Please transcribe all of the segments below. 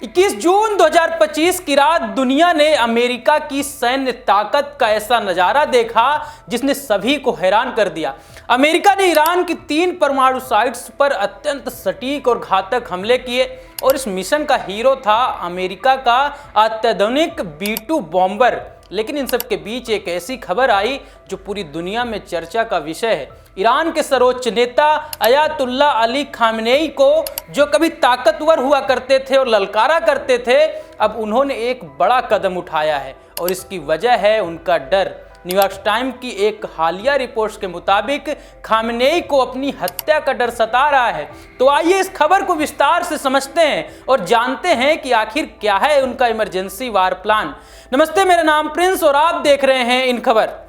21 जून 2025 की रात दुनिया ने अमेरिका की सैन्य ताकत का ऐसा नजारा देखा जिसने सभी को हैरान कर दिया। अमेरिका ने ईरान की 3 परमाणु साइट्स पर अत्यंत सटीक और घातक हमले किए और इस मिशन का हीरो था अमेरिका का अत्याधुनिक B-2 बॉम्बर। लेकिन इन सब के बीच एक ऐसी खबर आई जो पूरी दुनिया में चर्चा का विषय है। ईरान के सर्वोच्च नेता अयातुल्ला अली खामेनेई को, जो कभी ताकतवर हुआ करते थे और ललकारा करते थे, अब उन्होंने एक बड़ा कदम उठाया है और इसकी वजह है उनका डर। न्यूयॉर्क टाइम्स की एक हालिया रिपोर्ट के मुताबिक खामेनेई को अपनी हत्या का डर सता रहा है। तो आइए इस खबर को विस्तार से समझते हैं और जानते हैं कि आखिर क्या है उनका इमरजेंसी वार प्लान। नमस्ते, मेरा नाम प्रिंस और आप देख रहे हैं इन खबर।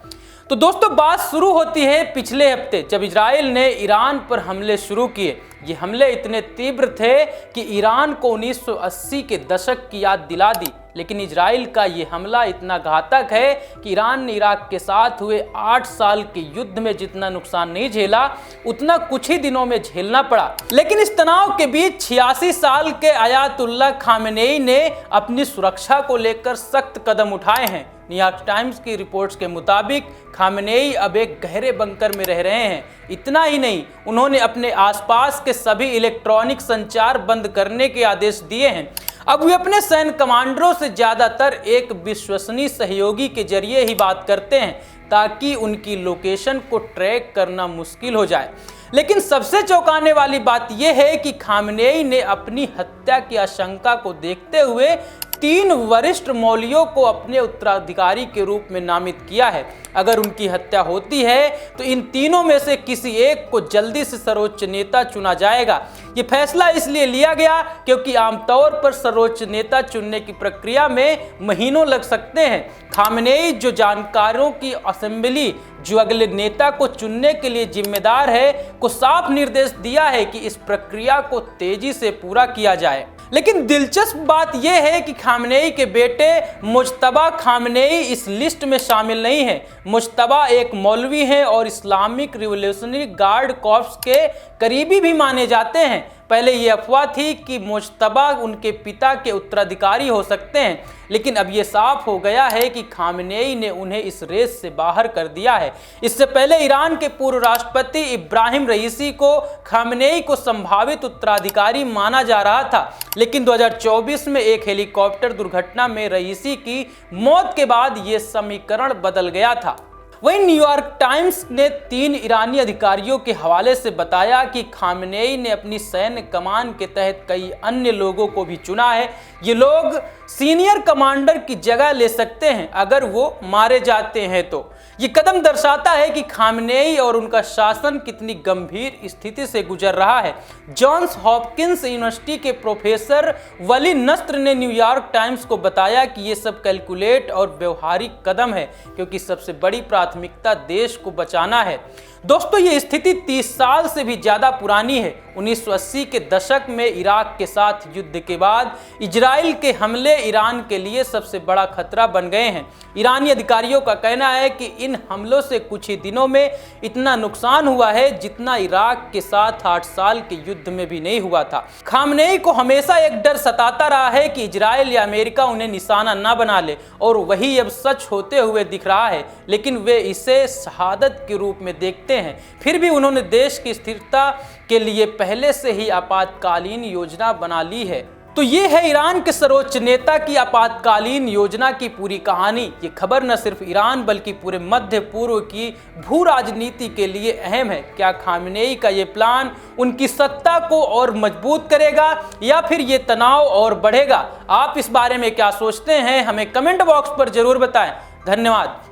तो दोस्तों, बात शुरू होती है पिछले हफ्ते जब इजराइल ने ईरान पर हमले शुरू किए। ये हमले इतने तीव्र थे कि ईरान को 1980 के दशक की याद दिला दी। लेकिन इजराइल का ये हमला इतना घातक है कि ईरान ने इराक के साथ हुए 8 साल के युद्ध में जितना नुकसान नहीं झेला, उतना कुछ ही दिनों में झेलना पड़ा। लेकिन इस तनाव के बीच 86 साल के अयातुल्ला खामेनेई ने अपनी सुरक्षा को लेकर सख्त कदम उठाए हैं। न्यूयॉर्क टाइम्स की रिपोर्ट्स के मुताबिक खामेनेई अब एक गहरे बंकर में रह रहे हैं। इतना ही नहीं, उन्होंने अपने आसपास के सभी इलेक्ट्रॉनिक संचार बंद करने के आदेश दिए हैं। अब वे अपने सैन्य कमांडरों से ज़्यादातर एक विश्वसनीय सहयोगी के जरिए ही बात करते हैं ताकि उनकी लोकेशन को ट्रैक करना मुश्किल हो जाए। लेकिन सबसे चौंकाने वाली बात यह है कि खामेनेई ने अपनी हत्या की आशंका को देखते हुए 3 वरिष्ठ मौलवियों को अपने उत्तराधिकारी के रूप में नामित किया है। अगर उनकी हत्या होती है तो इन तीनों में से किसी एक को जल्दी से सर्वोच्च नेता चुना जाएगा। ये फैसला इसलिए लिया गया क्योंकि आमतौर पर सर्वोच्च नेता चुनने की प्रक्रिया में महीनों लग सकते हैं। खामेनेई, जो जानकारों की असेंबली जो अगले नेता को चुनने के लिए जिम्मेदार है, को साफ निर्देश दिया है कि इस प्रक्रिया को तेजी से पूरा किया जाए। लेकिन दिलचस्प बात यह है कि खामेनेई के बेटे मुज्तबा खामेनेई इस लिस्ट में शामिल नहीं है। मुज्तबा एक मौलवी हैं और इस्लामिक रिवोल्यूशनरी गार्ड कॉर्प्स के करीबी भी माने जाते हैं। पहले ये अफवाह थी कि मुज्तबा उनके पिता के उत्तराधिकारी हो सकते हैं, लेकिन अब ये साफ हो गया है कि खामेनेई ने उन्हें इस रेस से बाहर कर दिया है। इससे पहले ईरान के पूर्व राष्ट्रपति इब्राहिम रईसी को खामेनेई को संभावित उत्तराधिकारी माना जा रहा था, लेकिन 2024 में एक हेलीकॉप्टर दुर्घटना में रईसी की मौत के बाद ये समीकरण बदल गया था। वहीं न्यूयॉर्क टाइम्स ने 3 ईरानी अधिकारियों के हवाले से बताया कि खामेनेई ने अपनी सैन्य कमान के तहत कई अन्य लोगों को भी चुना है। ये लोग सीनियर कमांडर की जगह ले सकते हैं अगर वो मारे जाते हैं। तो ये कदम दर्शाता है कि खामेनेई और उनका शासन कितनी गंभीर स्थिति से गुजर रहा है। जॉन्स हॉपकिंस यूनिवर्सिटी के प्रोफेसर वली नस्र ने न्यूयॉर्क टाइम्स को बताया कि ये सब कैलकुलेट और व्यवहारिक कदम है क्योंकि सबसे बड़ी प्राथमिकता देश को बचाना है। दोस्तों, ये स्थिति 30 साल से भी ज़्यादा पुरानी है। 1980 के दशक में इराक के साथ युद्ध के बाद इजराइल के हमले ईरान के लिए सबसे बड़ा खतरा बन गए हैं। ईरानी अधिकारियों का कहना है कि इन हमलों से कुछ ही दिनों में इतना नुकसान हुआ है जितना इराक के साथ 8 साल के युद्ध में भी नहीं हुआ था। खामेनेई को हमेशा एक डर सताता रहा है कि इजराइल या अमेरिका उन्हें निशाना न बना ले, और वही अब सच होते हुए दिख रहा है। लेकिन वे इसे शहादत के रूप में देखते हैं। फिर भी उन्होंने देश की स्थिरता के लिए पहले से ही आपातकालीन योजना बना ली है। तो ये है ईरान के सर्वोच्च नेता की आपातकालीन योजना की पूरी कहानी। ये खबर न सिर्फ ईरान बल्कि पूरे मध्य पूर्व की भू राजनीति के लिए अहम है। क्या खामेनेई का ये प्लान उनकी सत्ता को और मजबूत करेगा या फिर ये तनाव और बढ़ेगा? आप इस बारे में क्या सोचते हैं? हमें कमेंट बॉक्स पर जरूर बताएं। धन्यवाद।